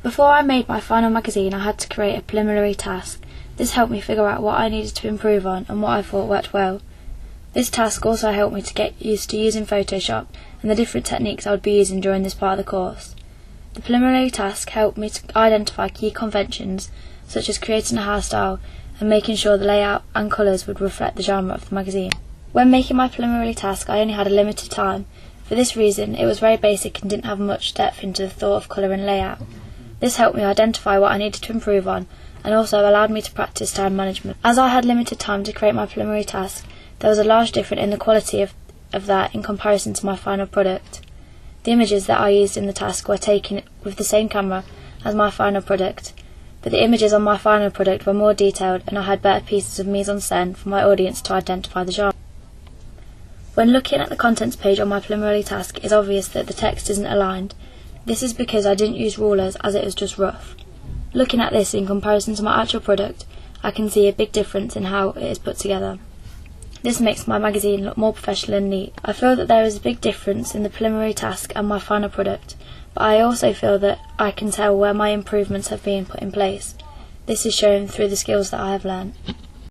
Before I made my final magazine, I had to create a preliminary task. This helped me figure out what I needed to improve on and what I thought worked well. This task also helped me to get used to using Photoshop and the different techniques I would be using during this part of the course. The preliminary task helped me to identify key conventions, such as creating a hairstyle and making sure the layout and colours would reflect the genre of the magazine. When making my preliminary task, I only had a limited time. For this reason, it was very basic and didn't have much depth into the thought of colour and layout. This helped me identify what I needed to improve on, and also allowed me to practice time management. As I had limited time to create my preliminary task, there was a large difference in the quality of that in comparison to my final product. The images that I used in the task were taken with the same camera as my final product, but the images on my final product were more detailed and I had better pieces of mise-en-scène for my audience to identify the genre. When looking at the contents page on my preliminary task, it is obvious that the text isn't aligned. This is because I didn't use rulers, as it was just rough. Looking at this in comparison to my actual product, I can see a big difference in how it is put together. This makes my magazine look more professional and neat. I feel that there is a big difference in the preliminary task and my final product, but I also feel that I can tell where my improvements have been put in place. This is shown through the skills that I have learned.